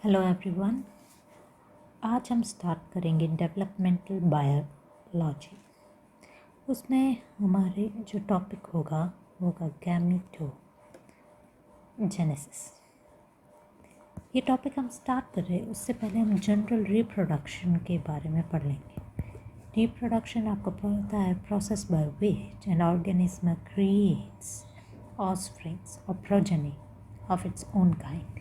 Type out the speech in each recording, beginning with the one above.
Hello everyone. आज हम start करेंगे डेवलपमेंटल बायोलॉजी। उसमें हमारे जो टॉपिक होगा गैमेटोजेनेसिस। ये टॉपिक हम स्टार्ट कर रहे हैं उससे पहले हम जनरल रिप्रोडक्शन के बारे में पढ़ लेंगे। रिप्रोडक्शन आपको पता है process by which an organism creates offsprings और progeny of its own kind.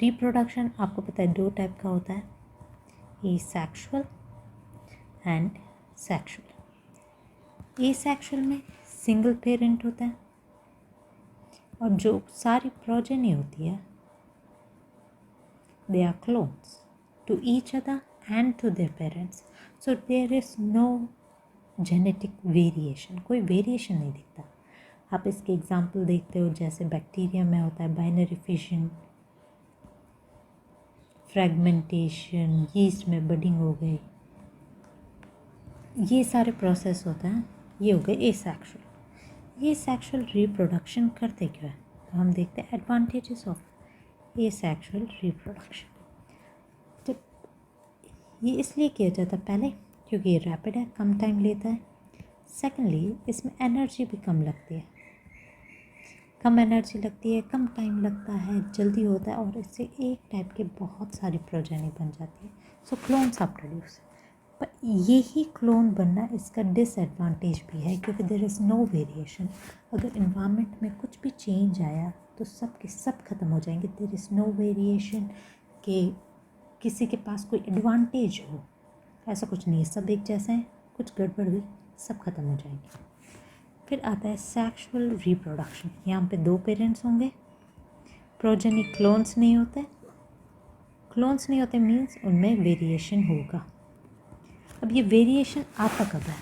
Reproduction आपको पता है दो टाइप का होता है, एसेक्सुअल एंड सेक्सुअल। एसेक्सुअल में सिंगल पेरेंट होता है और जो सारी प्रोजेनी होती है they are clones to each other and to their parents, so there is no genetic variation, कोई वेरिएशन नहीं दिखता। आप इसके एग्जाम्पल देखते हो जैसे बैक्टीरिया में होता है बाइनरी फिशन, फ्रेगमेंटेशन, यीस्ट में बडिंग हो गई, ये सारे प्रोसेस होते हैं। ये हो गए एसेक्सुअल। ये सेक्सुअल रिप्रोडक्शन करते क्यों है तो हम देखते हैं एडवांटेजेस ऑफ एसेक्सुअल रिप्रोडक्शन। जब ये इसलिए किया जाता है पहले क्योंकि ये रैपिड है, कम टाइम लेता है। सेकेंडली इसमें एनर्जी भी कम लगती है, कम एनर्जी लगती है, कम टाइम लगता है, जल्दी होता है और इससे एक टाइप के बहुत सारी प्रोजेनी बन जाती है। सो क्लोन्स आर प्रोड्यूस। पर यही क्लोन बनना इसका डिसएडवांटेज भी है क्योंकि देयर इज़ नो वेरिएशन। अगर इन्वायरमेंट में कुछ भी चेंज आया तो सब के सब ख़त्म हो जाएंगे। देयर इज़ नो वेरिएशन कि किसी के पास कोई एडवांटेज हो, ऐसा कुछ नहीं है, सब एक जैसे हैं। कुछ गड़बड़ हुई सब ख़त्म हो जाएंगे। फिर आता है सेक्सुअल रिप्रोडक्शन। यहाँ पे दो पेरेंट्स होंगे, प्रोजेनी क्लोन्स नहीं होते। क्लोन्स नहीं होते मीन्स उनमें वेरिएशन होगा। अब ये वेरिएशन आता कब है?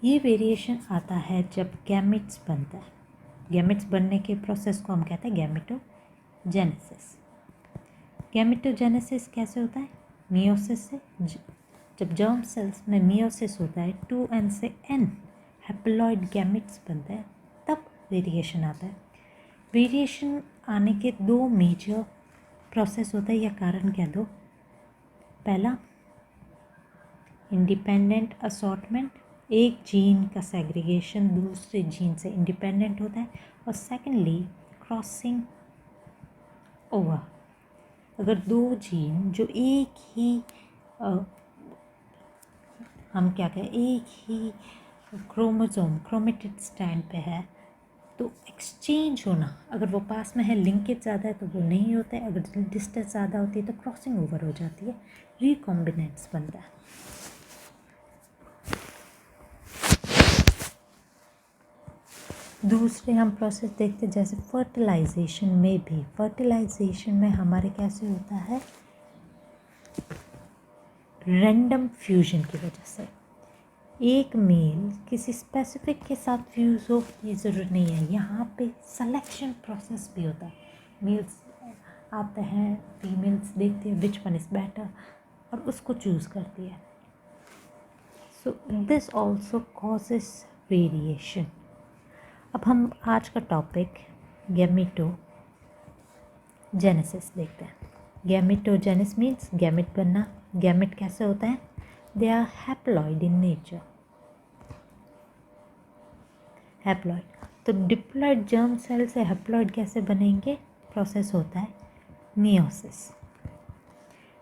ये वेरिएशन आता है जब गैमेट्स बनता है। गैमेट्स बनने के प्रोसेस को हम कहते हैं गैमेटोजेनेसिस। गैमेटोजेनेसिस कैसे होता है? मियोसिस से। जब जर्म सेल्स में मियोसिस होता है 2n से n हैप्लॉइड गैमेट्स बनते हैं तब वेरिएशन आता है। वेरिएशन आने के दो मेजर प्रोसेस होता है या कारण कह दो। पहला इंडिपेंडेंट असॉर्टमेंट, एक जीन का सेग्रीगेशन दूसरे जीन से इंडिपेंडेंट होता है। और सेकेंडली क्रॉसिंग ओवर। अगर दो जीन जो एक ही हम क्या कहें एक ही क्रोमोसोम क्रोमेटिड स्टैंड पे है तो एक्सचेंज होना, अगर वो पास में है लिंकेज ज़्यादा है तो वो नहीं होता है, अगर डिस्टेंस ज़्यादा होती है तो क्रॉसिंग ओवर हो जाती है, रिकॉम्बिनेंट्स बनता है। दूसरे हम प्रोसेस देखते हैं जैसे फर्टिलाइजेशन में भी। फर्टिलाइजेशन में हमारे कैसे होता है? रैंडम फ्यूजन की वजह से एक मेल किसी स्पेसिफिक के साथ फ्यूज़ हो ये ज़रूर नहीं है। यहाँ पे सिलेक्शन प्रोसेस भी होता है। मेल्स आते हैं, फीमेल्स देखती है विच वन इज़ बेटर और उसको चूज़ करती है। So this also causes variation. अब हम आज का टॉपिक गैमेटोजेनेसिस देखते हैं। गैमेटोजेनेसिस मीन्स गैमेट बनना। गैमेट कैसे होता है? They are haploid in nature. Haploid तो डिप्लॉइड जर्म सेल से हैप्लॉइड कैसे बनेंगे? प्रोसेस होता है मियोसिस।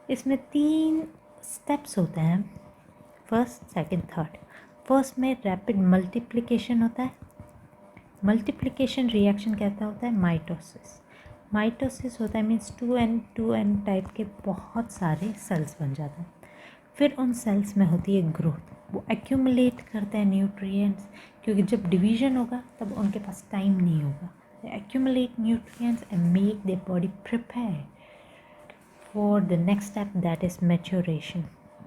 इसमें 3 स्टेप्स होते हैं, फर्स्ट सेकंड थर्ड। फर्स्ट में रैपिड मल्टीप्लिकेशन होता है। मल्टीप्लिकेशन रिएक्शन कहता होता है माइटोसिस। माइटोसिस होता है मीन्स 2n टाइप के बहुत सारे सेल्स बन जाते हैं। फिर उन सेल्स में होती है ग्रोथ, वो एक्यूमुलेट करते हैं न्यूट्रिएंट्स क्योंकि जब डिवीजन होगा तब उनके पास टाइम नहीं होगा। They accumulate nutrients and make their body prepare for the next step that is maturation.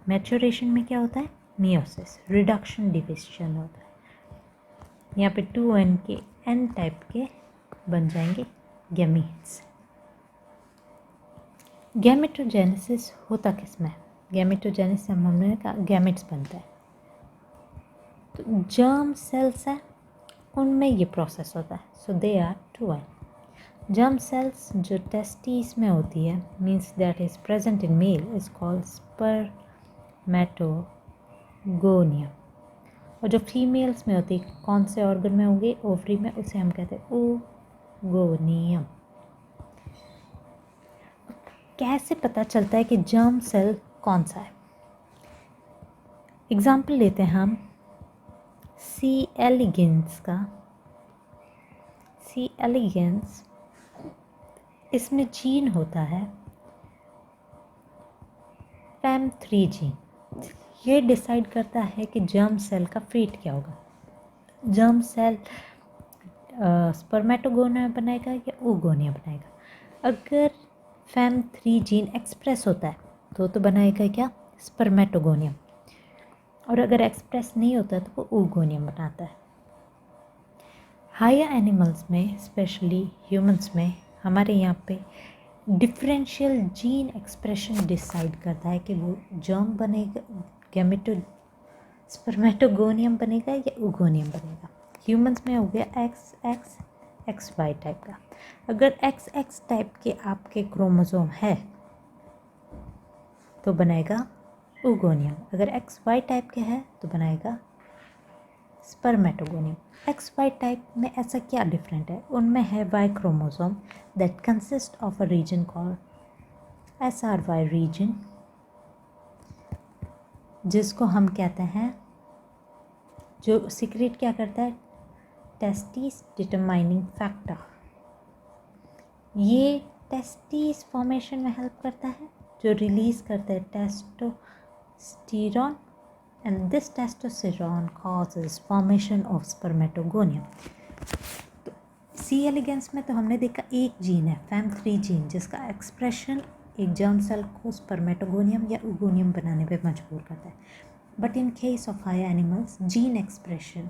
Maturation में क्या होता है? मियोसिस, रिडक्शन डिविजन होता है। यहाँ पे 2n के n टाइप के बन जाएंगे गैमीट्स। गैमेटोजेनेसिस होता किसमें? गैमेटोजेनेसिस हमने कहा गैमेट्स बनता है। तो जर्म सेल्स है उनमें ये प्रोसेस होता है. So they are twine. Germ cells जो टेस्टिस में होती है means that is present in male is called spermatogonium. और जो फीमेल्स में होती है कौन से ऑर्गन में होंगे, ओवरी में, उसे हम कहते हैं ओगोनियम. कैसे पता चलता है कि जर्म सेल कौन सा है? एग्जाम्पल लेते हैं हम सी एलिगेंस का. सी एलिगेंस, इसमें जीन होता है FAM3 जीन. ये डिसाइड करता है कि जर्म सेल का फेट क्या होगा. जर्म सेल स्पर्मेटोगोनियम बनाएगा या ओगोनियम बनाएगा. अगर FAM3 जीन एक्सप्रेस होता है तो बनाएगा क्या, स्पर्मेटोगोनियम. और अगर एक्सप्रेस नहीं होता तो वो ओगोनियम बनाता है. हायर एनिमल्स में स्पेशली ह्यूमंस में हमारे यहाँ पे डिफरेंशियल जीन एक्सप्रेशन डिसाइड करता है कि वो जर्म बनेगा, स्पर्मेटोगोनियम बनेगा या ओगोनियम बनेगा. ह्यूमंस में हो गया XY टाइप का. अगर XX टाइप के आपके क्रोमोसोम है तो बनाएगा ओगोनियम. अगर XY टाइप के है तो बनाएगा स्पर्मेटोगोनियम. XY टाइप में ऐसा क्या डिफरेंट है, उनमें है Y chromosome that consist of a region called SRY region, जिसको हम कहते हैं, जो सीक्रेट क्या करता है, टेस्टिस डिटरमाइनिंग फैक्टर. ये टेस्टिस फॉर्मेशन में हेल्प करता है, जो रिलीज करता है testosterone, and this testosterone causes formation of spermatogonium. तो सी एलिगेंस में तो हमने देखा एक जीन है FAM3 जीन, जिसका एक्सप्रेशन एक जर्म सेल को स्पर्मेटोगोनियम या ओगोनियम बनाने पे मजबूर करता है. But in case of higher animals, gene expression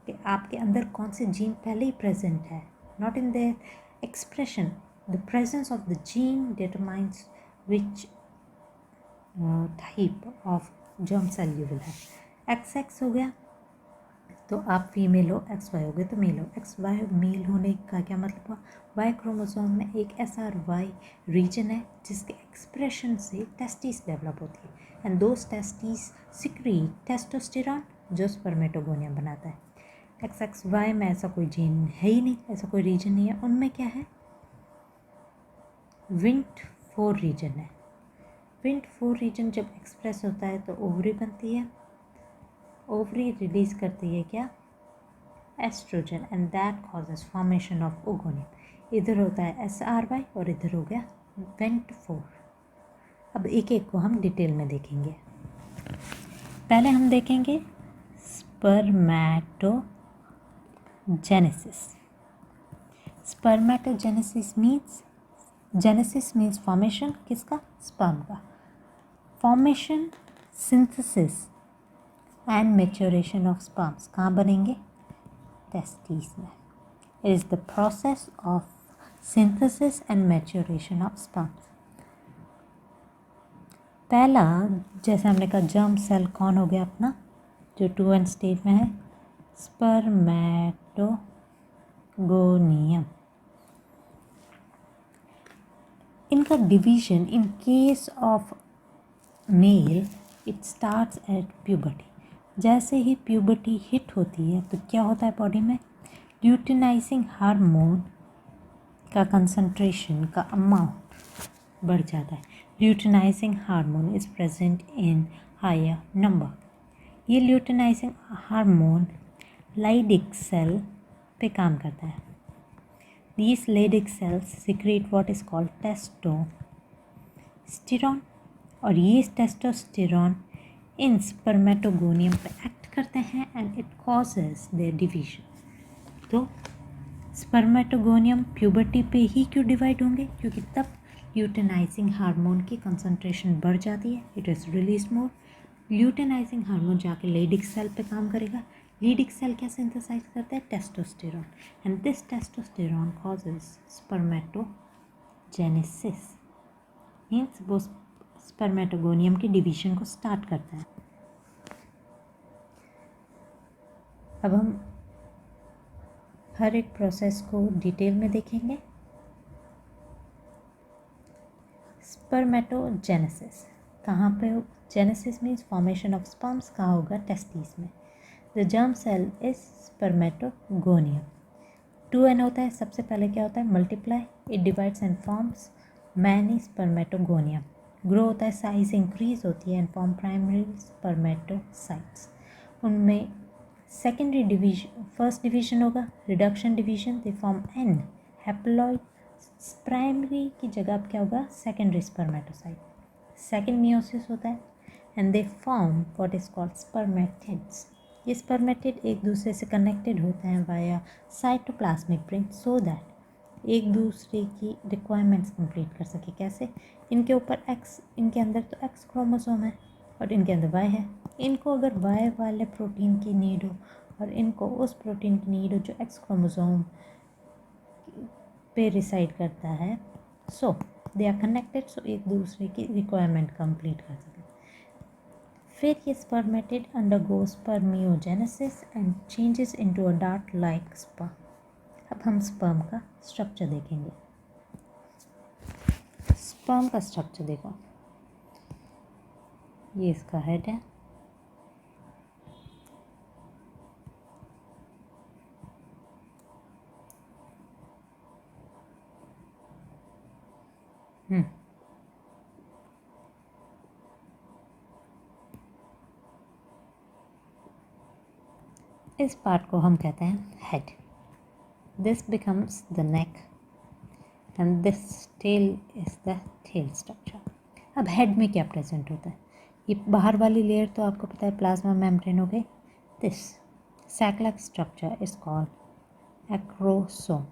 कि आपके अंदर कौन से जीन पहले ही प्रेजेंट है, not in their expression. The presence of the gene determines which type of germ cell you will have. XX हो गया तो आप फीमेल हो, XY हो गए तो मेल हो. XY मेल होने का क्या मतलब हुआ, Y क्रोमोसोम में एक SRY रीजन है जिसके एक्सप्रेशन से टेस्टिस डेवलप होती है, and those testis secrete testosterone जो स्पर्मेटोगोनियम बनाता है. XXY में ऐसा कोई जीन है ही नहीं, ऐसा कोई रीजन नहीं है. उनमें क्या है, WNT4 रीजन है. WNT4 रीजन जब एक्सप्रेस होता है तो ओवरी बनती है. ओवरी रिलीज करती है क्या, estrogen, and that causes formation of oogonium. इधर होता है SRY और इधर हो गया WNT4. अब एक एक को हम डिटेल में देखेंगे. पहले हम देखेंगे स्पर्मेटोजेनेसिस. स्पर्मेटोजेनेसिस मीन्स फॉर्मेशन किसका, स्पर्म का. Formation, synthesis and maturation of sperms कहाँ बनेंगे, टेस्टिस में. It is the process of synthesis and maturation of sperms. पहला जैसे हमने कहा जर्म सेल कौन हो गया अपना, जो 2N स्टेज में है, स्पर्मेटोगोनियम. इनका division in case of male it starts at puberty. जैसे ही प्यूबर्टी हिट होती है तो क्या होता है बॉडी में, ल्यूटिनाइजिंग हार्मोन का कंसंट्रेशन का अमाउंट बढ़ जाता है. Luteinizing hormone is present in higher number. ये ल्यूटिनाइजिंग हार्मोन लाइडिक सेल पे काम करता है. These Leydig cells secrete what is called testosterone, और ये टेस्टोस्टेरॉन इन स्पर्मेटोगोनियम पे एक्ट करते हैं and it causes their division. तो स्पर्मेटोगोनियम प्यूबर्टी पे ही क्यों डिवाइड होंगे, क्योंकि तब ल्यूटिनाइजिंग हार्मोन की कंसंट्रेशन बढ़ जाती है, it is release more. Luteinizing hormone जाके लेडिक सेल पे काम करेगा. लेडिक सेल क्या सिंथेसाइज करता है, testosterone, and this testosterone causes spermatogenesis. Means वो स्पर्मेटोगोनियम की डिवीजन को स्टार्ट करता है. अब हम हर एक प्रोसेस को डिटेल में देखेंगे। स्पर्मेटोजेनेसिस कहाँ पे हो? Genesis means formation of sperms कहाँ होगा? टेस्टिस में। The germ cell is spermatogonium. 2n होता है। सबसे पहले क्या होता है? Multiply, it divides and forms many spermatogonium. Grow होता है, साइज इंक्रीज होती है एंड फॉर्म प्राइमरी स्पर्मेटोसाइट्स। उनमें सेकेंडरी डिवीजन, फर्स्ट डिवीजन होगा reduction division, they form an haploid. Primary की जगह क्या होगा? Secondary spermatocyte. सेकेंड मियोसिस होता है and they form what is called spermatids. ये स्पर्मेटिड एक दूसरे से कनेक्टेड होते हैं via cytoplasmic print so that एक दूसरे की रिक्वायरमेंट्स कंप्लीट कर सके। कैसे? इनके ऊपर एक्स, इनके अंदर तो एक्स क्रोमोसोम है और इनके अंदर वाई है। इनको अगर वाई वाले प्रोटीन की नीड हो और इनको उस प्रोटीन की नीड हो जो एक्स क्रोमोसोम पे रिसाइड करता है, सो दे आर कनेक्टेड, सो एक दूसरे की रिक्वायरमेंट कंप्लीट कर सकें। फिर ये spermatid undergo spermiogenesis and changes into a dart like sperm. अब हम स्पर्म का स्ट्रक्चर देखेंगे। स्पर्म का स्ट्रक्चर देखो, ये इसका हेड है, इस पार्ट को हम कहते हैं head. This becomes the neck and this tail is the tail structure. अब हेड में क्या प्रेजेंट होता है? ये बाहर वाली लेयर तो आपको पता है प्लाज्मा मेम्ब्रेन हो गई। This sac-like structure is called acrosome.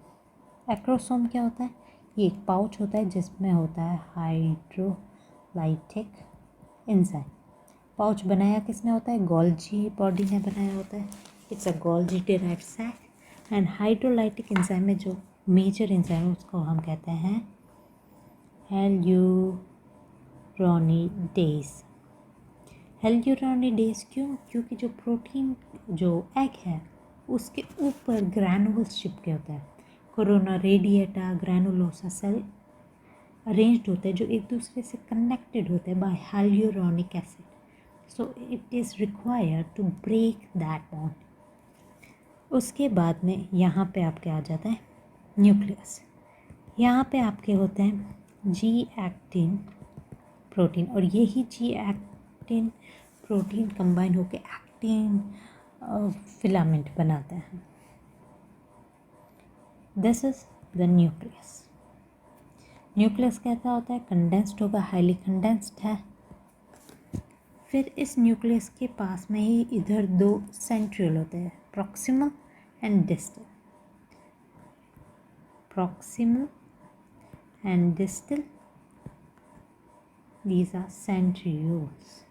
Acrosome क्या होता है? ये एक पाउच होता है जिसमें होता है हाइड्रोलाइटिक एंजाइम। पाउच बनाया किसने होता है? गोल्जी बॉडी ने बनाया होता है। It's a Golgi derived sac and hydrolytic enzyme में जो मेजर एंजाइम है उसको हम कहते हैं हेल्यूरोनिडेज। हेल्यूरोनिडेज क्यों? क्योंकि जो प्रोटीन जो एग है उसके ऊपर ग्रैनुल्स चिपके होते हैं। Corona radiata granulosa cell arranged होते हैं जो एक दूसरे से कनेक्टेड होते हैं by hyaluronic acid, so it is required to break that bond. उसके बाद में यहाँ पे आपके आ जाता है न्यूक्लियस। यहाँ पे आपके होते हैं जी एक्टिन प्रोटीन और यही जी एक्टिन प्रोटीन कंबाइन होकर एक्टिन फिलामेंट बनाता है। This is the nucleus. Nucleus कैसा होता है? कंडेंस्ड होगा, हाईली कंडेंस्ड है। फिर इस न्यूक्लियस के पास में ही इधर दो सेंट्रियल होते हैं, proximal and distal. Proximal and distal, these are centrioles.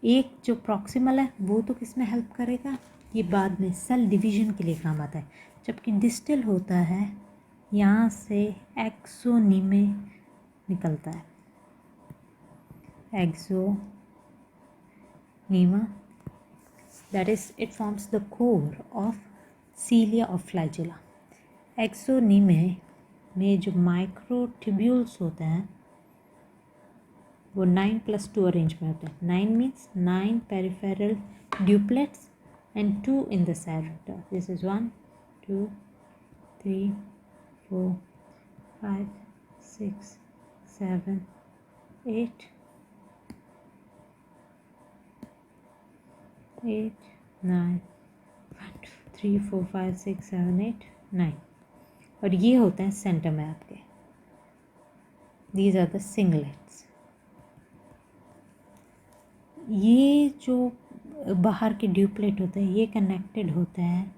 एक जो प्रॉक्सिमल है वो तो किस में हेल्प करेगा? ये बाद में सेल डिवीजन के लिए काम आता है। जबकि डिस्टल होता है यहाँ से एक्सोनीमे निकलता है, एक्सोनीमा, that is it forms the core of cilia of flagella. एक्सोनीमे में जो माइक्रोट्यूब्यूल्स होते हैं वो 9+2 अरेंज में होते हैं। 9 means 9 peripheral doublets and 2 in the centre. This is 1 2 3 4 5 6 7 8 8 9 1 2 3 4 5 6 7 8 9 और ये होते हैं सेंटर में आपके। These are the singlets. ये जो बाहर के ड्यूप्लेट होते हैं ये कनेक्टेड होते हैं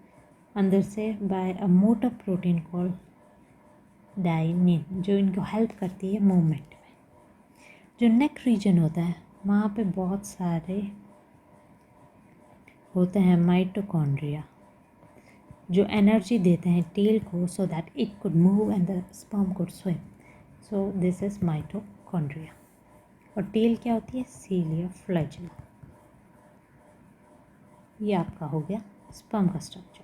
अंदर से by a motor protein called dynein जो इनको हेल्प करती है मूवमेंट में। जो नेक रीजन होता है वहाँ पे बहुत सारे होते हैं माइटोकॉन्ड्रिया जो एनर्जी देते हैं टेल को सो that it could move and the sperm could swim. So this is mitochondria. और टेल क्या होती है? सीलिया फ्लैजेला। ये आपका हो गया स्पर्म का स्ट्रक्चर।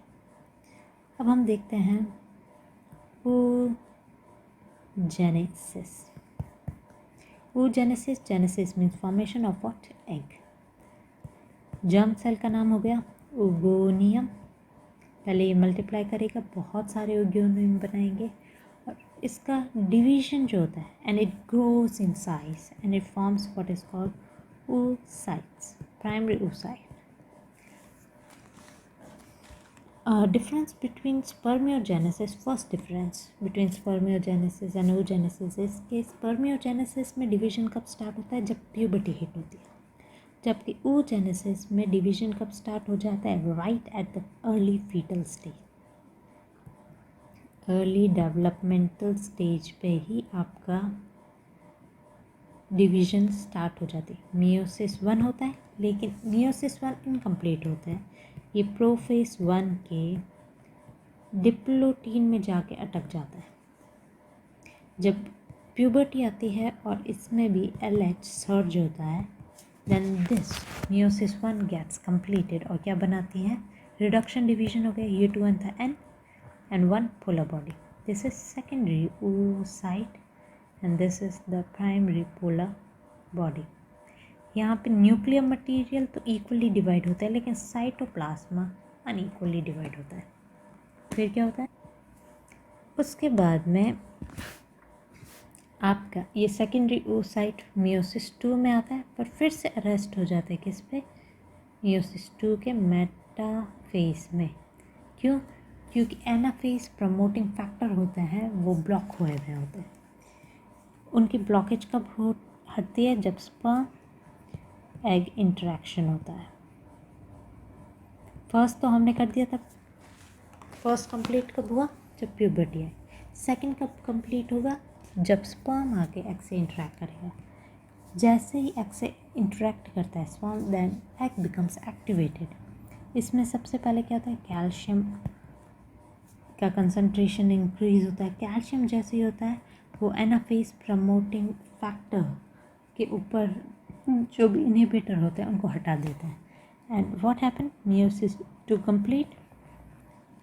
अब हम देखते हैं oogenesis. oogenesis, genesis means formation of what? Egg. Germ cell का नाम हो गया ओगोनियम. पहले ये मल्टीप्लाई करेगा, बहुत सारे ओगोनियम बनाएंगे और इसका डिवीजन जो होता है and it grows in size and it forms what is called oocytes, primary oocyte. Difference between spermiogenesis, first difference between spermiogenesis and oogenesis is कि spermiogenesis में डिवीजन कब स्टार्ट होता है? जब प्यूबर्टी हिट होती है. जबकि oogenesis में डिवीजन कब स्टार्ट हो जाता है? Right at the early foetal stage, early developmental stage पे ही आपका डिवीजन स्टार्ट हो जाती है. मियोसिस 1 होता है, लेकिन मियोसिस 1 इनकम्प्लीट होता है. ये प्रोफेज 1 के डिप्लोटीन में जाके अटक जाता है. जब प्यूबर्टी आती है और इसमें भी LH सर्ज होता है, then this meiosis 1 gets completed और क्या बनाती है? रिडक्शन डिवीजन हो गया. ये 2 था N and 1 polar body. This is secondary oocyte and this is the primary polar body. यहाँ पे न्यूक्लियर मटेरियल तो इक्वली डिवाइड होता है, लेकिन साइटोप्लाज्मा अनइक्वली डिवाइड होता है. फिर क्या होता है? उसके बाद में आपका ये सेकेंडरी oocyte मियोसिस 2 में आता है, पर फिर से अरेस्ट हो जाता है किस पे? मियोसिस 2 के मेटाफेज में. क्यों? क्योंकि एनाफेज प्रमोटिंग फैक्टर होते हैं वो ब्लॉक हुए हुए होते हैं. उनकी ब्लॉकेज कब हटती है? जब स्पर्म एग इंटरेक्शन होता है. फर्स्ट तो हमने कर दिया था. फर्स्ट कंप्लीट कब हुआ? जब प्यूबर्टी आई. सेकंड कब कंप्लीट होगा? जब स्पर्म आके एग से इंटरेक्ट करेगा. जैसे ही एग से इंटरेक्ट करता है sperm, then egg becomes activated. इसमें सबसे पहले क्या होता है? कैल्शियम का कंसंट्रेशन इंक्रीज होता है. कैल्शियम जैसे ही होता है वो एनाफेज प्रमोटिंग फैक्टर के ऊपर जो भी इनहिबिटर होते हैं उनको हटा देते हैं. And what happen? Meiosis 2 complete.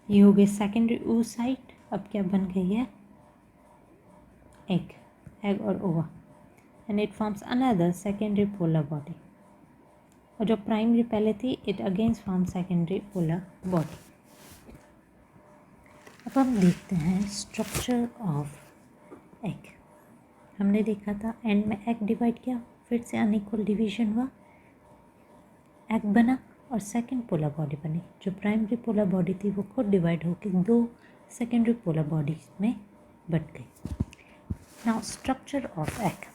ये हो गई सेकेंडरी oocyte. अब क्या बन गई है? एग और ओवा. And it forms another secondary polar body. और जो प्राइमरी पहले थी, it against form secondary polar body. अब हम देखते हैं स्ट्रक्चर ऑफ एग. हमने देखा था एंड में एग डिवाइड किया, फिर से अनइक्वल डिवीजन हुआ, एग बना और सेकेंड पोलर बॉडी बनी. जो प्राइमरी पोलर बॉडी थी वो खुद डिवाइड होकर 2 सेकेंडरी पोलर बॉडीज में बट गई. Now structure of egg.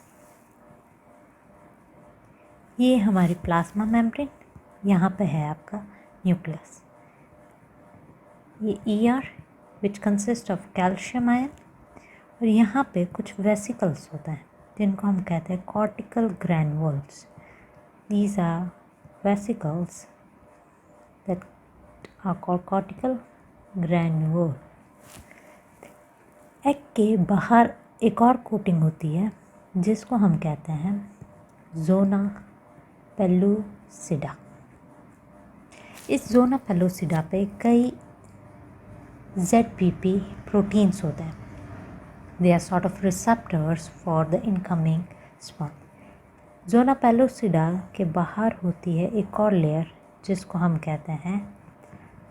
ये हमारी प्लाज्मा मेम्ब्रेन, यहाँ पे है आपका न्यूक्लियस. ये ER which consist of calcium ion, और यहाँ पे कुछ वेसिकल्स होता है जिनको हम कहते हैं cortical granules. These are vesicles that are called cortical granule. Egg के बाहर एक और कोटिंग होती है जिसको हम कहते हैं जोना पेलुसिडा. इस जोना पेलुसिडा पे कई ZPP प्रोटीन्स होते हैं. They are sort of receptors for the incoming sperm. Zona pellucida के बाहर होती है एक और लेयर जिसको हम कहते हैं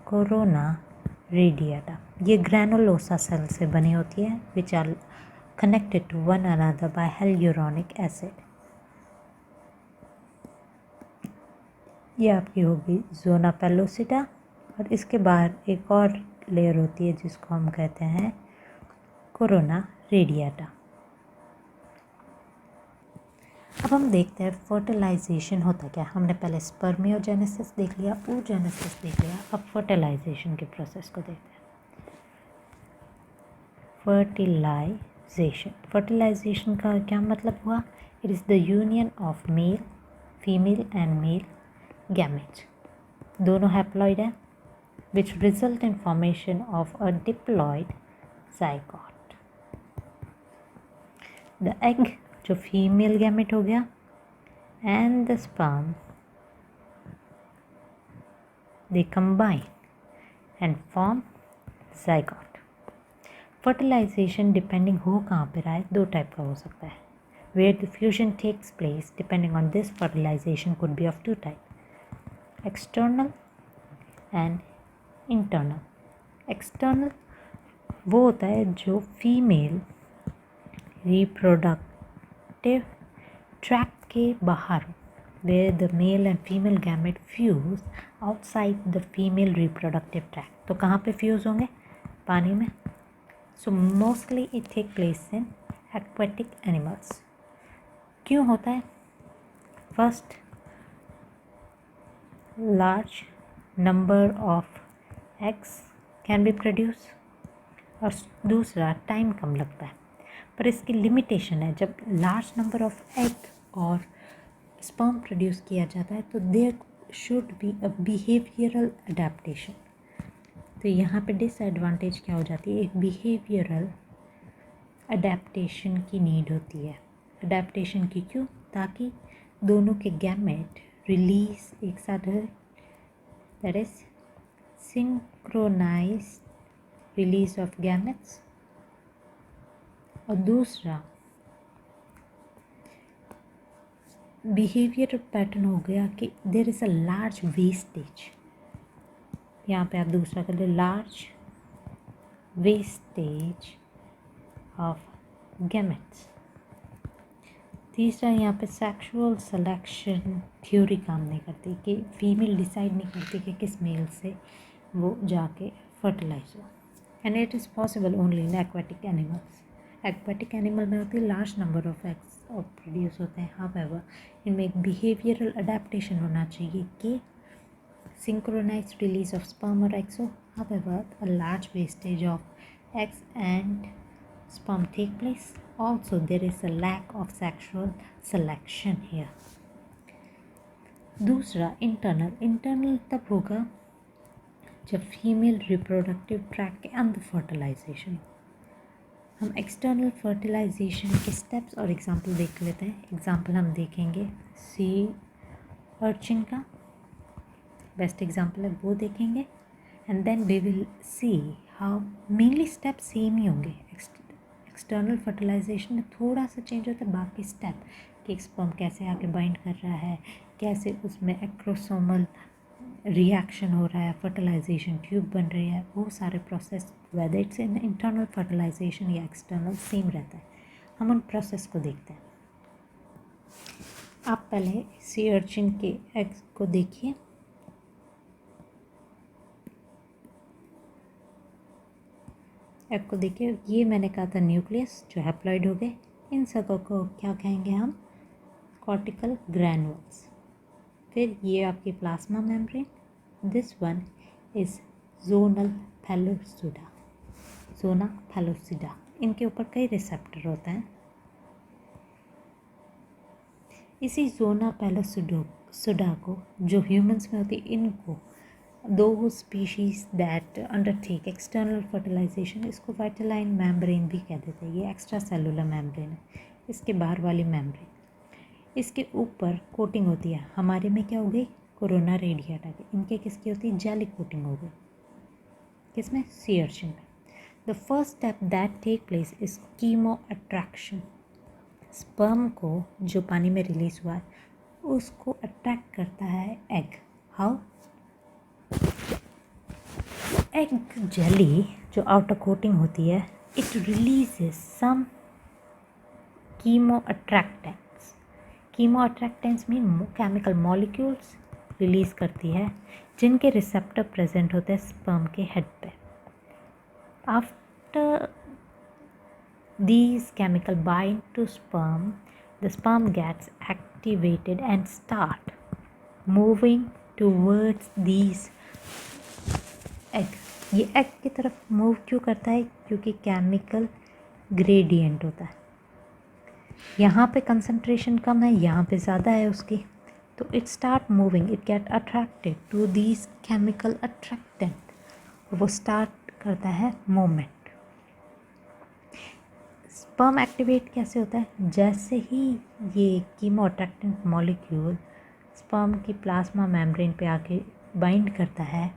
कोरोना रेडिएटा. ये ग्रैनुलोसा सेल से बनी होती है which are connected to one another by hyaluronic acid. ये आपकी होगी जोना पेलुसिडा, और इसके बाहर एक और लेयर होती है जिसको हम कहते हैं कोरोना रेडिएटा. अब हम देखते हैं फर्टिलाइजेशन होता क्या. हमने पहले स्पर्मियोजेनेसिस देख लिया, oogenesis देख लिया, अब फर्टिलाइजेशन के प्रोसेस को देखते हैं. फर्टिलाइजेशन का क्या मतलब हुआ? It is the union of male, female and male gametes. दोनों हैप्लॉइड है which result in formation of a diploid zygote. The egg जो फीमेल गैमेट हो गया and the sperm they combine and form zygote. Fertilisation depending हो कहाँ पे रहा है, दो टाइप का हो सकता है. Where the fusion takes place, depending on this, fertilization could be of two types: external and internal. External वो होता है जो फीमेल रिप्रोडक्टिव ट्रैक्ट के बाहर, where the male and female gamete fuse outside the female reproductive tract. तो कहाँ पे fuse होंगे? पानी में. So mostly it take place in aquatic animals. क्यों होता है? First, large number of eggs can be produced, और दूसरा टाइम कम लगता है. पर इसकी लिमिटेशन है. जब लार्ज नंबर ऑफ एग और स्पर्म प्रोड्यूस किया जाता है तो there should be a behavioural adaptation. तो यहाँ पे डिसएडवांटेज क्या हो जाती है? एक बिहेवियरल अडेप्टेशन की नीड होती है. अडेप्टेशन की क्यों? ताकि दोनों के गैमेट रिलीज एक साथ है, that is synchronised release of gametes. और दूसरा बिहेवियर पैटर्न हो गया कि there is a large wastage. यहाँ पे आप दूसरा कर ले, लार्ज वेस्टेज ऑफ गैमेट्स. तीसरा यहाँ पे सेक्सुअल सिलेक्शन थ्योरी काम नहीं करती कि फीमेल डिसाइड नहीं करती कि किस मेल से वो जाके फर्टिलाइज हो. And it is possible only in aquatic animals. Aquatic animal में होती है लार्ज नंबर ऑफ एग्स और प्रोड्यूस होते हैं. हाउएवर इनमें एक बिहेवियरल अडेप्टेशन होना चाहिए कि सिंक्रोनाइज्ड रिलीज ऑफ स्पर्म और एग्स हो. However a large wastage of eggs and sperm take place. Also there is a lack of sexual selection here. दूसरा इंटरनल तब होगा जब फीमेल रिप्रोडक्टिव ट्रैक्ट के अंदर फर्टिलाइजेशन. हम एक्सटर्नल फर्टिलाइजेशन के स्टेप्स और एग्जांपल देख लेते हैं. एग्जांपल हम देखेंगे सी अर्चिन का, बेस्ट एग्जांपल है, वो देखेंगे. And then we will see how mainly step same ही होंगे. एक्सटर्नल फर्टिलाइजेशन में थोड़ा सा चेंज होता है, बाकी स्टेप कि स्पर्म कैसे आके बाइंड कर रहा है, कैसे उसमें एक्रोसोमल रिएक्शन हो रहा है, फर्टिलाइजेशन ट्यूब बन रही है, वो सारे process whether it's in internal fertilisation या एक्सटर्नल सेम रहता है. हम उन प्रोसेस को देखते हैं. आप पहले सी अर्चिन के एग्स को देखिए. एग को देखिए, ये मैंने कहा था न्यूक्लियस जो हैप्लॉइड हो गए. इन सबको को क्या कहेंगे हम? Cortical granules. फिर ये आपकी plasma membrane. This one is zonal pellucida. Zona pellucida. इनके ऊपर कई रिसेप्टर होते हैं. इसी जोना पैलोसिडा को जो ह्यूमंस में होती है, इनको दो species that undertake external fertilisation, इसको वाइटलाइन मेम्ब्रेन भी कह देते हैं. ये एक्स्ट्रा सेलुलर मेम्ब्रेन है. इसके बाहर वाली मेम्ब्रेन, इसके ऊपर कोटिंग होती है. हमारे में क्या हो गई? कोरोना रेडिएटा की. इनके किसकी होती है? जेली कोटिंग हो गई. किसमें? सी अर्चिन में. The first step that take place is chemoattraction. Sperm को जो पानी में रिलीज हुआ है उसको अट्रैक्ट करता है एग. हाउ? एग जेली जो आउटर कोटिंग होती है, it releases some chemoattractants. Chemoattractants mean chemical molecules release करती है जिनके रिसेप्टर प्रेजेंट होते हैं स्पर्म के हेड पे. After these chemical bind to sperm, the sperm gets activated and start moving towards these egg. ये egg की तरफ मूव क्यों करता है? क्योंकि केमिकल ग्रेडियंट होता है. यहाँ पे कंसंट्रेशन कम है, यहाँ पे ज़्यादा है उसकी. तो it start moving, it get attracted to these chemical attractant. वो स्टार्ट करता है मूवमेंट. स्पर्म एक्टिवेट कैसे होता है? जैसे ही ये कीमो अट्रैक्टेंट मॉलिक्यूल स्पर्म की प्लाज्मा मेम्ब्रेन पे आके बाइंड करता है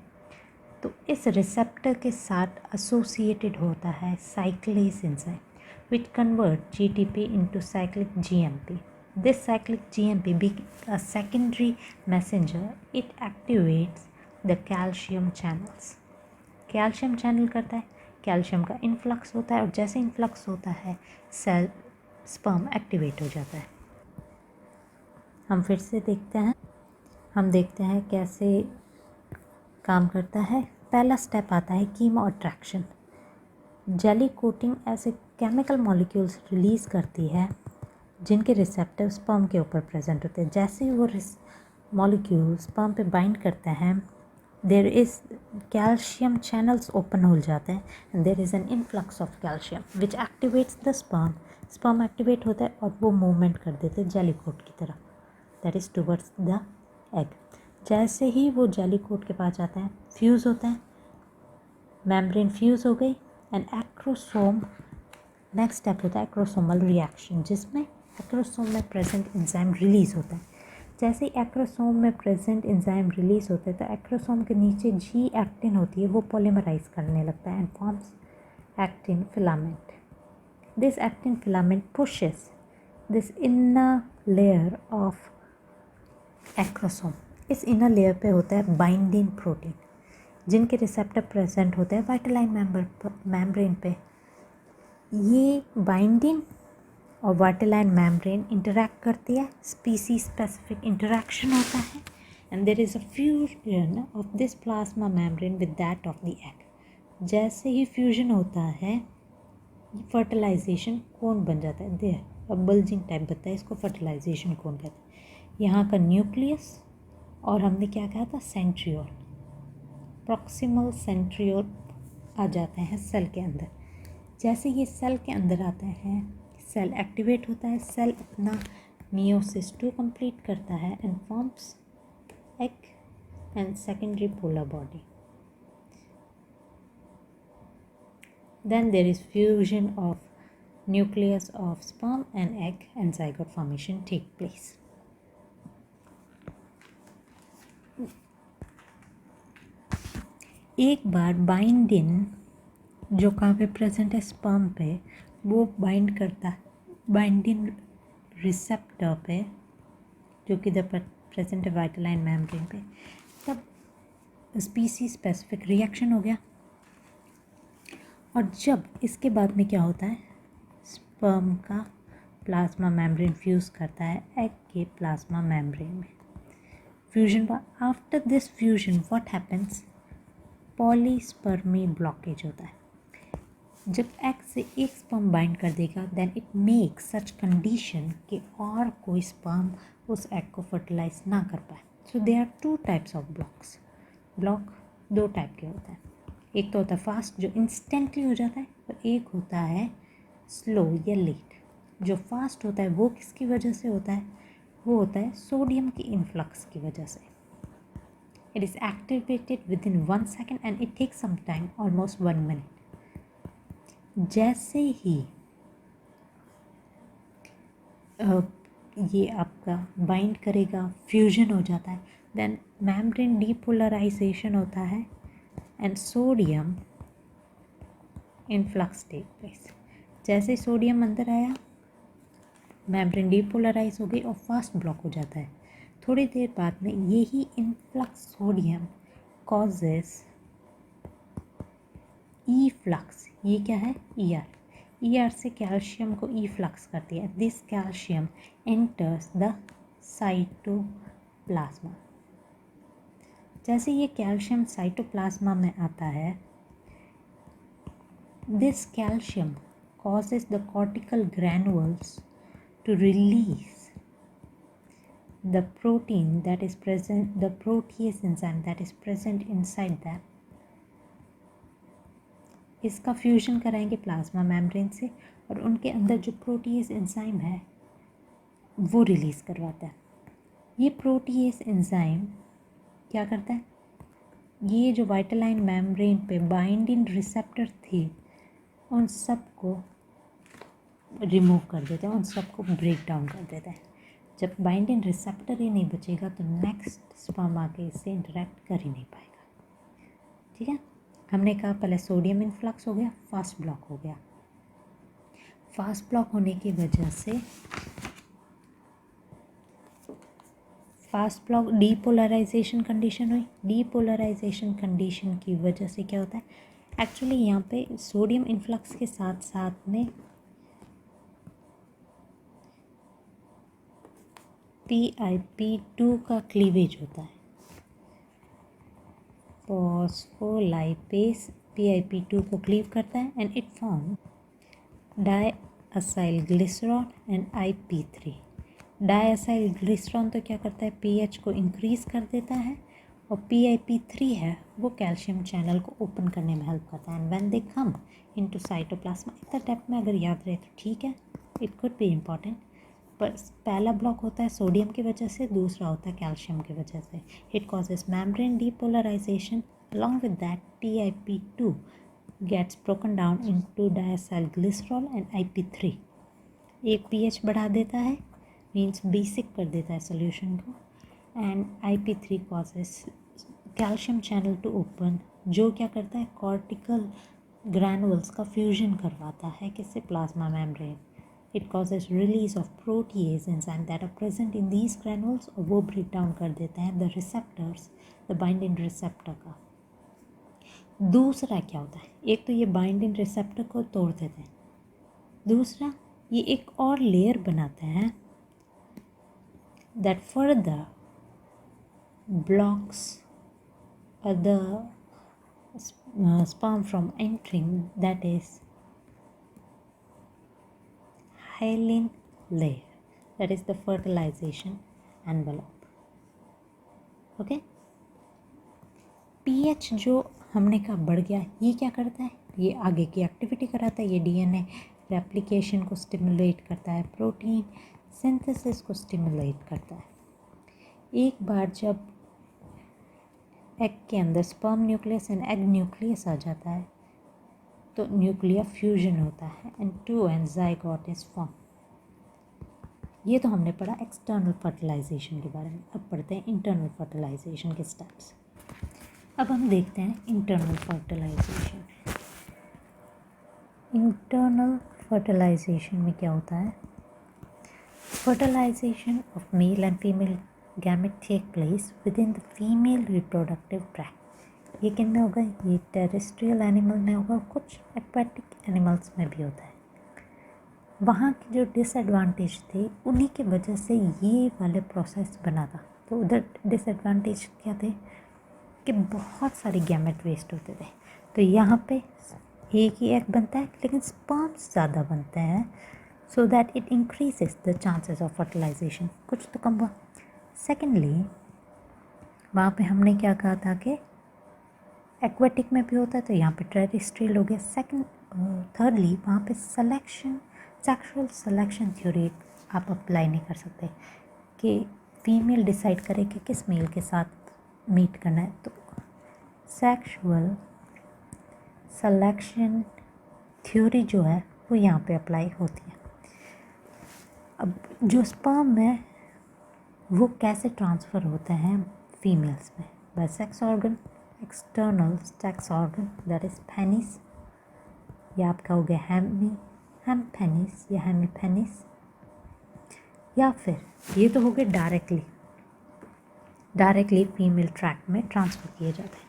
तो इस रिसेप्टर के साथ एसोसिएटेड होता है साइक्लेज enzyme which convert GTP into cyclic GMP. This cyclic GMP being a secondary messenger, it activates the calcium channels. Calcium channel करता है, कैल्शियम का इन्फ्लक्स होता है और जैसे इन्फ्लक्स होता है सेल स्पर्म एक्टिवेट हो जाता है। हम फिर से देखते हैं, हम देखते हैं कैसे काम करता है। पहला स्टेप आता है कीमो अट्रैक्शन। जेली कोटिंग ऐसे केमिकल मॉलिक्यूल्स रिलीज़ करती है जिनके रिसेप्टर स्पर्म के ऊपर प्रेजेंट होते हैं। जैसे ही वो मॉलिक्यूल स्पर्म पे बाइंड करते हैं, there is calcium channels open हो जाते हैं and there is an influx of calcium which activates the sperm. Sperm activate होता है और वो मूवमेंट कर देते हैं जेली कोट की तरह, that is towards the egg. जैसे ही वो जेली कोट के पास जाते हैं, फ्यूज़ होते हैं, मेम्ब्रेन फ्यूज़ हो गई एंड एक्रोसोम, नेक्स्ट स्टेप होता है एक्रोसोमल रिएक्शन, जिसमें एक्रोसोम में प्रेजेंट एंजाइम रिलीज़ होता है। जैसे ही एक्रोसोम में प्रेजेंट एंजाइम रिलीज़ होते हैं तो एक्रोसोम के नीचे जी एक्टिन होती है, वो पॉलीमराइज करने लगता है and forms actin filament. This actin filament pushes this inner layer of acrosome. इस इनर लेयर पे होता है बाइंडिंग प्रोटीन, जिनके रिसेप्टर प्रेजेंट होते हैं वाइटलाइन मेम्ब्रेन पे। ये बाइंडिंग और वाइटलाइन मेम्ब्रेन इंटरैक्ट करती है, स्पीसीज स्पेसिफिक इंटरैक्शन होता है and there is a fusion of this plasma membrane with that of the egg. जैसे ही फ्यूजन होता है, फर्टिलाइजेशन कोन बन जाता है। देयर अब बल्जिंग टाइप बनता है, इसको फर्टिलाइजेशन कोन कहते हैं। यहाँ का न्यूक्लियस और हमने क्या कहा था, सेंट्रियोल, प्रॉक्सिमल सेंट्रियोल आ जाते हैं सेल के अंदर। जैसे ये सेल के अंदर आते हैं, सेल एक्टिवेट होता है, सेल अपना मियोसिस 2 कंप्लीट करता है and forms egg and secondary polar body. Then there is fusion of nucleus of sperm and egg and zygote formation take place. एक बार बाइंडिंग जो कहाँ पे प्रेजेंट है स्पर्म पे, वो बाइंड करता है बाइंडिंग रिसेप्टर पे जो कि इधर पर प्रेजेंट है वाइटलाइन मेम्ब्रेन पे। तब स्पीसीज स्पेसिफिक रिएक्शन हो गया और जब इसके बाद में क्या होता है, स्पर्म का प्लाज्मा मेम्ब्रेन फ्यूज़ करता है एग के प्लाज्मा मेम्ब्रेन में। Fusion after this fusion what happens, polyspermy blockage होता है। जब एग से एक स्पर्म बाइंड कर देगा then it makes such condition कि और कोई स्पर्म उस एग को फर्टिलाइज ना कर पाए। So they are 2 types of blocks. Block 2 type के होते हैं, एक तो होता है फास्ट जो इंस्टेंटली हो जाता है और एक होता है स्लो या लेट। जो फास्ट होता है वो किसकी वजह से होता है, वो होता है सोडियम की इन्फ्लक्स की वजह से। It is activated within 1 second and it takes some time, almost 1 minute. जैसे ही ये आपका बाइंड करेगा, फ्यूजन हो जाता है, देन मेम्ब्रेन डीपोलराइजेशन होता है and sodium influx take place. जैसे सोडियम अंदर आया, मेम्ब्रेन डीपोलराइज हो गई और फास्ट ब्लॉक हो जाता है। थोड़ी देर बाद में यही इनफ्लक्स सोडियम कॉजेस ई फ्लक्स। ये क्या है, ER से कैल्शियम को ई फ्लक्स करती है। This calcium enters the cytoplasm. जैसे ये कैल्शियम साइटोप्लाज्मा में आता है, this calcium causes the cortical granules to release the protein that is present, the protease enzyme that is present inside them. इसका फ्यूजन कराएंगे प्लाज्मा मेम्ब्रेन से और उनके अंदर जो प्रोटीज एंजाइम है वो रिलीज़ करवाता है। ये प्रोटीज एंजाइम क्या करता है, ये जो वाइटलाइन मेम्ब्रेन पे बाइंडिंग रिसेप्टर थी उन सब को रिमूव कर देता है, उन सब को ब्रेक डाउन कर देता है। जब बाइंडिंग रिसेप्टर ही नहीं बचेगा तो नेक्स्ट स्पर्म आके इससे इंटरेक्ट कर ही नहीं पाएगा। ठीक है। हमने कहा पहले सोडियम इन्फ्लक्स हो गया, फास्ट ब्लॉक हो गया। फास्ट ब्लॉक होने की वजह से फास्ट ब्लॉक डीपोलराइजेशन कंडीशन हुई। डीपोलराइजेशन कंडीशन की वजह से क्या होता है, एक्चुअली यहाँ पे सोडियम इन्फ्लक्स के साथ साथ में PIP2 का क्लीवेज होता है। फॉस्फोलाइपेज PIP2 को क्लीव करता है and it form diacyl glycerol and IP3। Diacyl glycerol तो क्या करता है, pH को इंक्रीज़ कर देता है, और PIP3 है वो कैल्शियम चैनल को ओपन करने में हेल्प करता है। And when they come into cytoplasm, इतना डेप्थ में अगर याद रहे तो ठीक है, इट कुड बी इम्पॉर्टेंट। पर पहला ब्लॉक होता है सोडियम की वजह से, दूसरा होता है कैल्शियम की वजह से। It causes membrane depolarisation, along with that PIP2 gets broken down into diacyl glycerol and IP3। एक pH बढ़ा देता है, मीन्स बेसिक कर देता है सोल्यूशन को, and IP3 causes calcium channel to open, जो क्या करता है कॉर्टिकल ग्रैनुअल्स का फ्यूजन करवाता है किससे, plasma membrane. It causes release of protease enzyme that are present in these granules, और वो ब्रेक डाउन कर देते हैं the receptors, the binding receptor का। दूसरा क्या होता है, एक तो ये बाइंडिंग रिसेप्टर को तोड़ देते हैं, दूसरा ये एक और लेयर बनाते हैं that further blocks the sperm from entering, that is hyaline layer, that is the fertilization envelope। Okay, pH जो हमने कहा बढ़ गया, ये क्या करता है, ये आगे की एक्टिविटी कराता है, ये DNA रेप्लिकेशन को स्टिमुलेट करता है, प्रोटीन सिंथेसिस को स्टिमुलेट करता है। एक बार जब एग के अंदर sperm nucleus and egg nucleus आ जाता है तो न्यूक्लियर फ्यूजन होता है and 2 and zygote is form. ये तो हमने पढ़ा एक्सटर्नल फर्टिलाइजेशन के बारे में। अब पढ़ते हैं इंटरनल फर्टिलाइजेशन के स्टेप्स। अब हम देखते हैं इंटरनल फर्टिलाइजेशन। इंटरनल फर्टिलाइजेशन में क्या होता है, fertilisation of male and female gamete take place within the female reproductive tract. ये किन में होगा, ये टेरेस्ट्रियल एनिमल में होगा, कुछ एक्वेटिक एनिमल्स में भी होता है। वहाँ के जो डिसएडवांटेज थे उन्हीं की वजह से ये वाले प्रोसेस बना था। तो उधर डिसएडवांटेज क्या थे कि बहुत सारे गैमेट वेस्ट होते थे। तो यहाँ पे एक ही एग बनता है लेकिन स्पर्म्स ज़्यादा बनते हैं, so that it increases the chances of fertilisation. कुछ तो कम हुआ। सेकेंडली वहाँ पे हमने क्या कहा था कि एक्वेटिक में भी होता है, तो यहाँ पे टेरेस्ट्रियल हो गया। थर्डली वहाँ पे सेलेक्शन, सेक्सुअल सिलेक्शन थ्योरी आप अप्लाई नहीं कर सकते कि फीमेल डिसाइड करे कि किस मेल के साथ मीट करना है। तो सेक्सुअल सिलेक्शन थ्योरी जो है वो यहाँ पे अप्लाई होती है। अब जो स्पर्म है वो कैसे ट्रांसफ़र होते हैं फीमेल्स में, by sex organ, external sex organ that is penis, या आपका हो गया हेमपेनिस या हेमीपेनिस, या फिर ये तो हो गए डायरेक्टली फीमेल ट्रैक्ट में ट्रांसफ़र किए जाते हैं,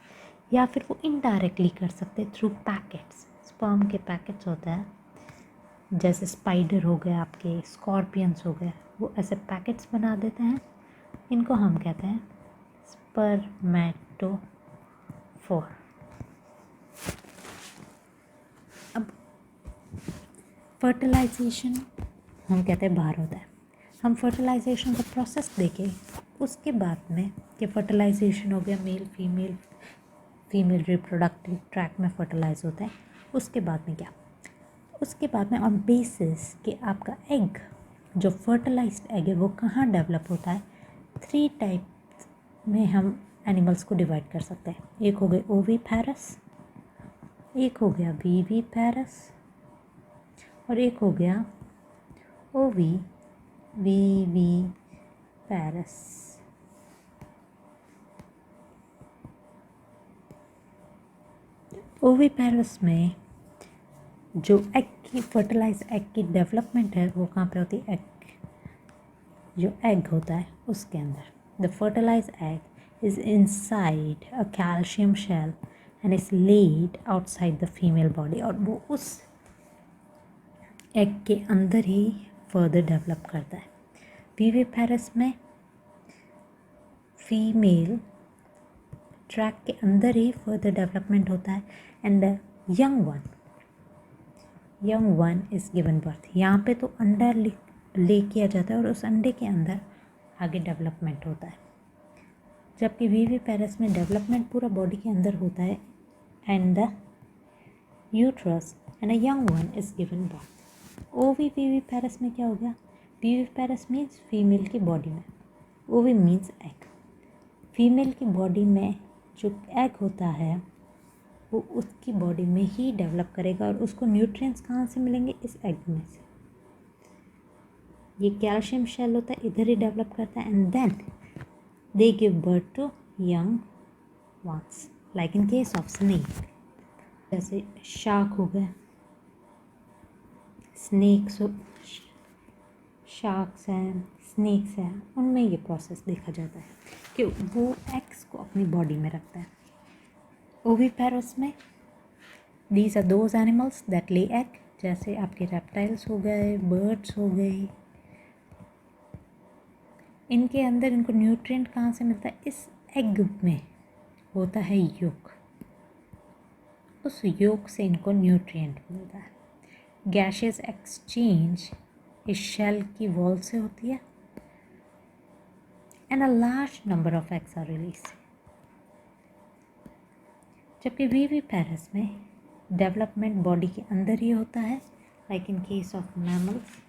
या फिर वो इनडायरेक्टली कर सकते हैं थ्रू पैकेट्स। स्पर्म के पैकेट्स होते हैं, जैसे स्पाइडर हो गए, आपके स्कॉर्पियंस हो गए, वो ऐसे पैकेट्स बना देते हैं। इनको हम कहते हैं स्पर्मेटोफोर। अब फर्टिलाइजेशन हम कहते हैं बाहर होता है। हम फर्टिलाइजेशन का प्रोसेस देखें उसके बाद में कि फर्टिलाइजेशन हो गया मेल फीमेल रिप्रोडक्टिव ट्रैक्ट में फर्टिलाइज होता है। उसके बाद में क्या, उसके बाद में ऑन बेसिस कि आपका एग जो फर्टिलाइज्ड एग है वो कहाँ डेवलप होता है, 3 टाइप में हम एनिमल्स को डिवाइड कर सकते हैं। एक हो गए ओवीपैरस, एक हो गया वीवीपैरस, और एक हो गया ओवीवीपैरस। ओविपेरस में जो एग की फर्टिलाइज एग की डेवलपमेंट है वो कहाँ पे होती है? एग, जो एग होता है उसके अंदर। The fertilise egg is inside a calcium shell and is laid outside the female body, और वो उस एग के अंदर ही फर्दर डेवलप करता है। विविपेरस में फीमेल ट्रैक के अंदर ही फर्दर डेवलपमेंट होता है and young one is given birth. यहाँ पे तो अंडा ले किया जाता है और उस अंडे के अंदर आगे डेवलपमेंट होता है, जबकि विविपेरस में डेवलपमेंट पूरा बॉडी के अंदर होता है and the uterus and a young one is given birth. Ovoviviparous में क्या हो गया? विविपेरस मीन्स फीमेल की बॉडी में, ओवी मीन्स एग। फीमेल की बॉडी में जो एग होता है वो उसकी बॉडी में ही डेवलप करेगा, और उसको न्यूट्रिएंट्स कहाँ से मिलेंगे? इस एग में से। ये कैल्शियम शेल होता है, इधर ही डेवलप करता है and then they give birth to young ones, like in case of snake. जैसे शार्क हो गए, शार्क्स हैं, स्नेक्स हैं, उनमें ये प्रोसेस देखा जाता है कि वो एग्स को अपनी बॉडी में रखता है। ओविपेरस में these are those animals that lay egg, जैसे आपके रेप्टाइल्स हो गए, बर्ड्स हो गए, इनके अंदर इनको न्यूट्रिएंट कहाँ से मिलता है? इस एग में होता है योक, उस योक से इनको न्यूट्रिएंट मिलता है। गैशियस एक्सचेंज इस शेल की वॉल से होती है and a large number of eggs are release. जबकि विविपेरस में डेवलपमेंट बॉडी के अंदर ही होता है, like in case of mammals.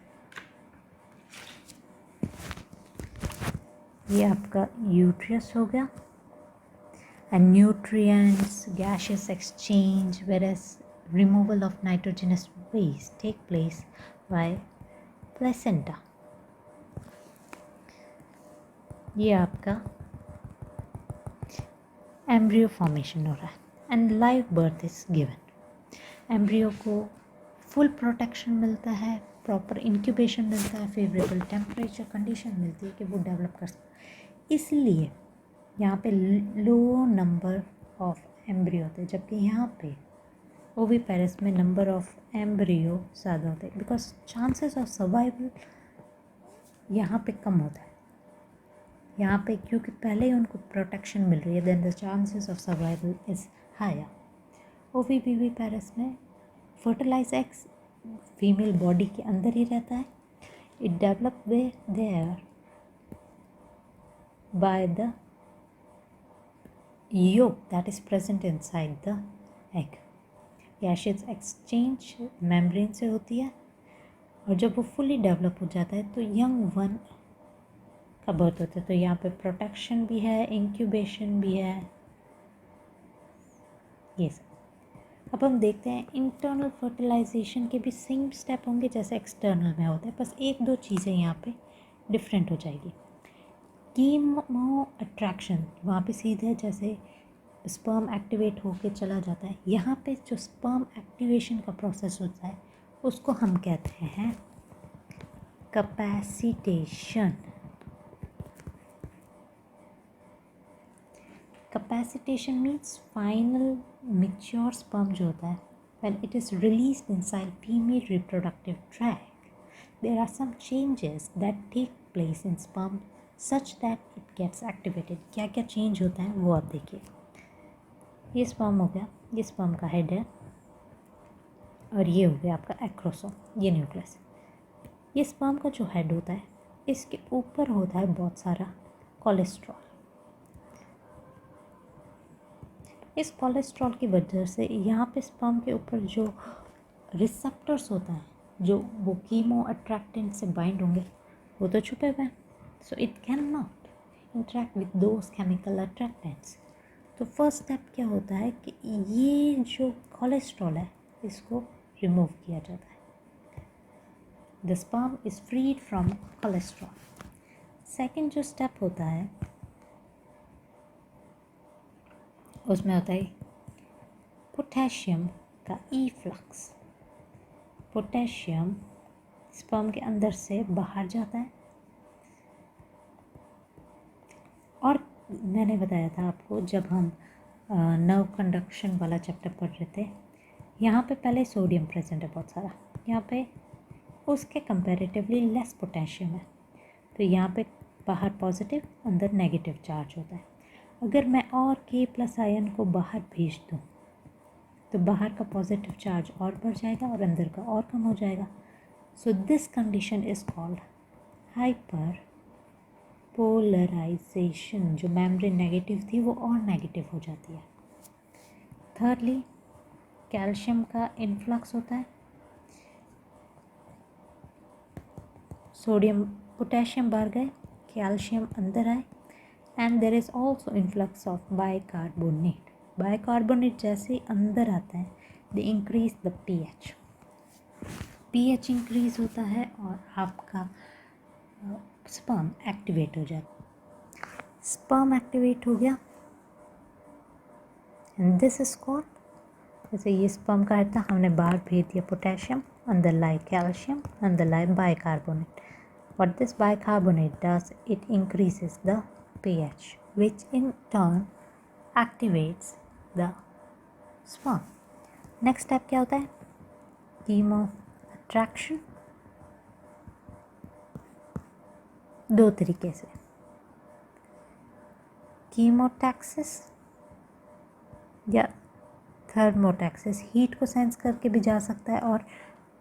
ये आपका यूट्रस हो गया and nutrients, gaseous exchange, whereas removal of nitrogenous waste take place by placenta। ये आपका एम्ब्रियो फॉर्मेशन हो रहा है and live birth is given. Embryo को फुल प्रोटेक्शन मिलता है, प्रॉपर इंक्यूबेशन मिलता है, फेवरेबल टेम्परेचर कंडीशन मिलती है कि वो डेवलप कर सके। इसलिए यहाँ पे लो नंबर ऑफ एम्ब्रियो होते हैं, जबकि यहाँ पे ओविपेरस में नंबर ऑफ एम्ब्रियो ज़्यादा होते हैं, बिकॉज चांसेस ऑफ सर्वाइवल यहाँ पे कम होता है। यहाँ पे क्योंकि पहले ही उनको प्रोटेक्शन मिल रही है, then the chances of survival is higher. Ovoviviparous में फर्टिलाइज एग्स फीमेल बॉडी के अंदर ही रहता है, it develop their by the yolk that is present inside the egg। Gaseous exchange membrane से होती है, और जब वो फुली डेवलप हो जाता है तो यंग वन का बर्थ होता है। तो यहाँ पे प्रोटेक्शन भी है, इंक्यूबेशन भी है, ये सब। अब हम देखते हैं इंटरनल फर्टिलाइजेशन के भी सेम स्टेप होंगे जैसे एक्सटर्नल में होते हैं, बस एक दो चीज़ें यहाँ पे डिफरेंट हो जाएगी। कीमो अट्रैक्शन वहाँ पे सीधे जैसे स्पर्म एक्टिवेट होके चला जाता है, यहाँ पे जो स्पर्म एक्टिवेशन का प्रोसेस होता है उसको हम कहते हैं capacitation. Capacitation means final mature sperm जो होता है when it is released inside female reproductive tract, there are some changes that take place in sperm such that it gets activated। क्या क्या चेंज होता है वो आप देखिए। ये स्पर्म हो गया, ये स्पर्म का हेड है, और ये हो गया आपका एक्रोसोम, ये न्यूक्लियस। ये स्पर्म का जो हेड होता है इसके ऊपर होता है बहुत सारा कोलेस्ट्रॉल। इस कोलेस्ट्रॉल की वजह से यहाँ पे स्पर्म के ऊपर जो रिसेप्टर्स होता है जो वो कीमो अट्रैक्टेंट से बाइंड होंगे वो तो छुपे हुए हैं, so it can not interact with those chemical attractants. तो फर्स्ट स्टेप क्या होता है कि ये जो कोलेस्ट्रॉल है इसको रिमूव किया जाता है। The sperm is freed from cholesterol. Second जो स्टेप होता है उसमें होता है पोटेशियम का इफ्लक्स, पोटेशियम स्पर्म के अंदर से बाहर जाता है। और मैंने बताया था आपको जब हम नर्व कंडक्शन वाला चैप्टर पढ़ रहे थे, यहाँ पे पहले सोडियम प्रेजेंट है बहुत सारा, यहाँ पे उसके कंपैरेटिवली लेस पोटेशियम है, तो यहाँ पे बाहर पॉजिटिव अंदर नेगेटिव चार्ज होता है। अगर मैं और K+ आयन को बाहर भेज दूँ तो बाहर का पॉजिटिव चार्ज और बढ़ जाएगा और अंदर का और कम हो जाएगा। So this condition is called hyperpolarisation. जो मेम्ब्रेन नेगेटिव थी वो और नेगेटिव हो जाती है। थर्डली, कैल्शियम का इन्फ्लक्स होता है, सोडियम पोटेशियम बाहर गए, कैल्शियम अंदर आए, and there is also influx of bicarbonate. Bicarbonate जैसे ही अंदर आता है they increase the pH, pH increase होता है और आपका स्पर्म एक्टिवेट हो जाता है। स्पर्म एक्टिवेट हो गया एंड दिस इज कॉल्ड, जैसे ये स्पर्म का है था, हमने बाहर भेज दिया पोटेशियम, अंदर लाए कैल्शियम, अंदर लाए bicarbonate. What this bicarbonate does, it increases the pH, which in turn activates the sperm. Next step क्या होता है? कीमो अट्रैक्शन, दो तरीके से, कीमोटैक्सिस या थर्मोटैक्सिस। हीट को सेंस करके भी जा सकता है और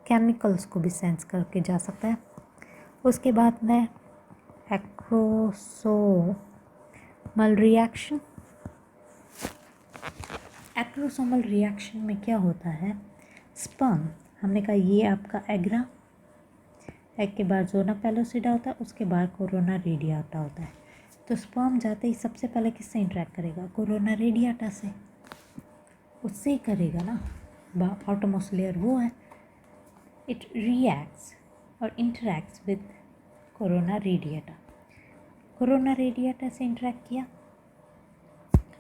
केमिकल्स को भी सेंस करके जा सकता है। उसके बाद में एक्रोसोमल रिएक्शन। एक्रोसोमल रिएक्शन में क्या होता है, स्पर्म, हमने कहा ये आपका एग्रा, एग के बाद ज़ोना पेलोसिडा होता है, उसके बाद कोरोना रेडियाटा होता है। तो स्पर्म जाते ही सबसे पहले किससे इंटरेक्ट करेगा? कोरोना रेडियाटा से, उससे ही करेगा ना, आउटरमोस्ट लेयर वो है। इट रिएक्ट्स और interacts with corona radiata. Corona radiata से इंटरेक्ट किया,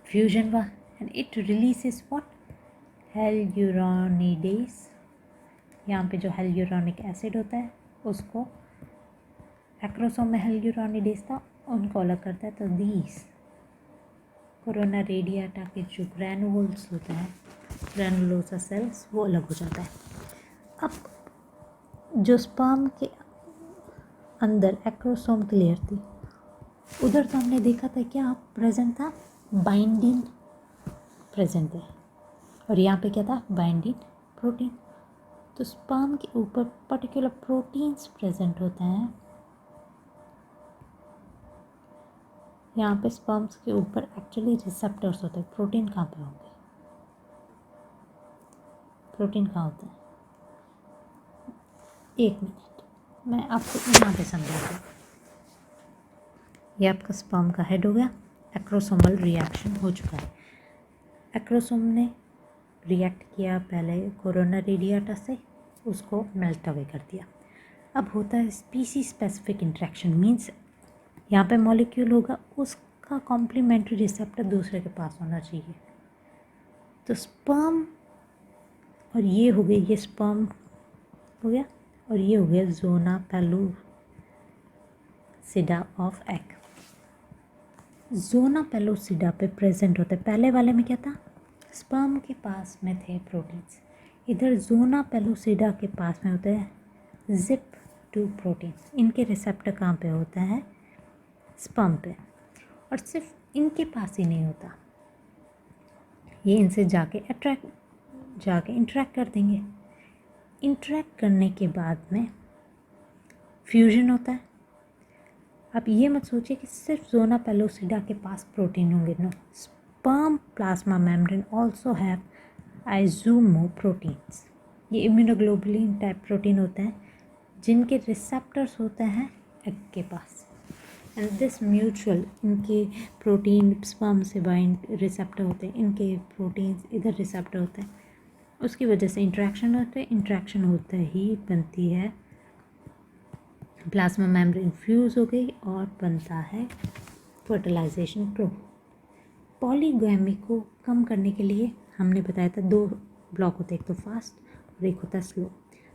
फ्यूजन हुआ, एंड इट रिलीजेस व्हाट? हेल्यूरोनिडेस। यहाँ पे जो हेल्यूरोनिक एसिड होता है उसको, एक्रोसोम में हेल्यूरोनिडेस था, उनको अलग करता है। तो दीस कोरोना रेडियाटा के जो ग्रैनुल्स होते हैं, ग्रैनुलोसा सेल्स, वो अलग हो जाता है। अब जो स्पर्म के अंदर एक्रोसोम की लेयर थी, उधर तो हमने देखा था क्या प्रेजेंट था? बाइंडिंग प्रेजेंट है, और यहाँ पे क्या था? Binding protein. तो स्पर्म के ऊपर पर्टिकुलर प्रोटीन्स प्रेजेंट होते हैं। यहाँ पे स्पर्म्स के ऊपर एक्चुअली रिसेप्टर्स होते हैं। प्रोटीन कहाँ पे होंगे? प्रोटीन कहाँ होते हैं? एक मिनट, मैं आपको यहाँ पे समझाती हूँ। ये आपका स्पर्म का हेड हो गया, एक्रोसोमल रिएक्शन हो चुका है। एक्रोसोम ने रिएक्ट किया पहले कोरोना रेडियाटा से, उसको मेल्ट अवे कर दिया। अब होता है स्पीसीज स्पेसिफिक इंटरेक्शन, मीन्स यहाँ पे मॉलिक्यूल होगा, उसका कॉम्प्लीमेंट्री रिसेप्टर दूसरे के पास होना चाहिए। तो स्पर्म, और ये हो गई, ये स्पर्म हो गया, और ये हो गया zona pellucida of egg. Zona pellucida पे प्रेजेंट होता है। पहले वाले में क्या था? स्पर्म के पास में थे प्रोटीन्स, इधर ज़ोना पेलुसिडा के पास में होते हैं जिप 2 प्रोटीन। इनके रिसेप्टर कहाँ पे होता है? स्पर्म पे। और सिर्फ इनके पास ही नहीं होता, ये इनसे जाके इंटरेक्ट कर देंगे। इंटरेक्ट करने के बाद में फ्यूजन होता है। अब ये मत सोचिए कि सिर्फ ज़ोना पेलुसिडा के पास प्रोटीन होंगे, no, sperm plasma membrane also have Izumo proteins. ये इम्यूनोग्लोबुलिन टाइप प्रोटीन होते हैं जिनके रिसेप्टर्स होते हैं एग के पास, एंड दिस म्यूचुअल, इनके प्रोटीन स्पर्म से बाइंड रिसेप्टर होते हैं, इनके प्रोटीन्स इधर रिसेप्टर होते हैं, उसकी वजह से इंटरेक्शन होते हैं। इंटरेक्शन होते ही बनती है प्लाज्मा मेम्ब्रेन, फ्यूज़ हो गई और बनता है फर्टिलाइजेशन प्रोब। पॉलीगैमी को कम करने के लिए हमने बताया था 2 ब्लॉक होते हैं, एक तो फास्ट और एक होता है slow.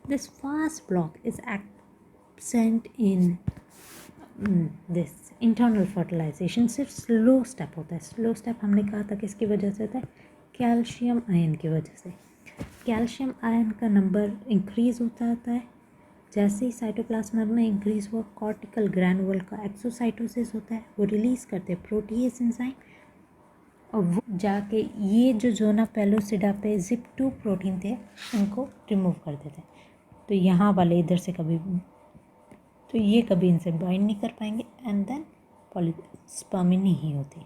This fast block is absent in this internal fertilisation. सिर्फ स्लो स्टेप होता है। स्लो स्टेप हमने कहा था किसकी वजह से होता है? कैल्शियम आयन की वजह से। कैल्शियम आयन का नंबर इंक्रीज होता है जैसे ही साइटोप्लाज्म में इंक्रीज हुआ, कॉर्टिकल ग्रैनुअल का एक्सोसाइटोसिस होता है, वो रिलीज करते हैं प्रोटीएस एंजाइम, और वो जाके ये जो जोना पेलोसिडा पे ZIP2 प्रोटीन थे उनको रिमूव कर देते हैं। तो यहाँ वाले इधर से कभी, तो ये कभी इनसे बाइंड नहीं कर पाएंगे एंड देन पॉलीस्पर्मी नहीं होती।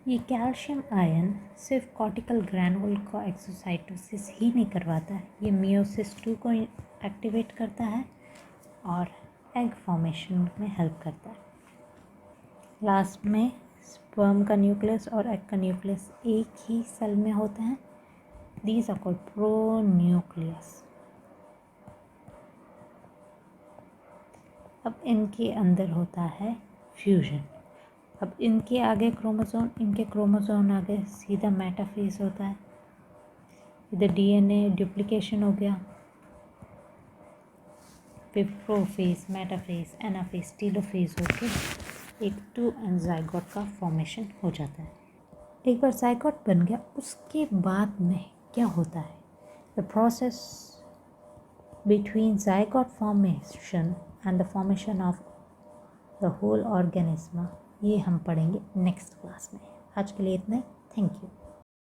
ये कैल्शियम आयन सिर्फ कॉर्टिकल ग्रैनुल का एक्सोसाइटोसिस ही नहीं करवाता है, ये मियोसिस 2 को एक्टिवेट करता है और एग फॉर्मेशन में हेल्प करता है। लास्ट में स्पर्म का न्यूक्लियस और एग का न्यूक्लियस एक ही सेल में होते हैं। These are called pronucleus. अब इनके अंदर होता है फ्यूजन। अब इनके आगे क्रोमोसोम, इनके क्रोमोसोम आगे सीधा मेटाफेज होता है। इधर डीएनए डुप्लीकेशन हो गया, फिर प्रोफेज, मेटाफेज, एनाफेज, टेलोफेज होके एक 2 एंड ज़ाइगोट का फॉर्मेशन हो जाता है। एक बार ज़ाइगोट बन गया, उसके बाद में क्या होता है? The process between zygote formation and the formation of the whole organism, ये हम पढ़ेंगे नेक्स्ट क्लास में। आज के लिए इतना ही। Thank you.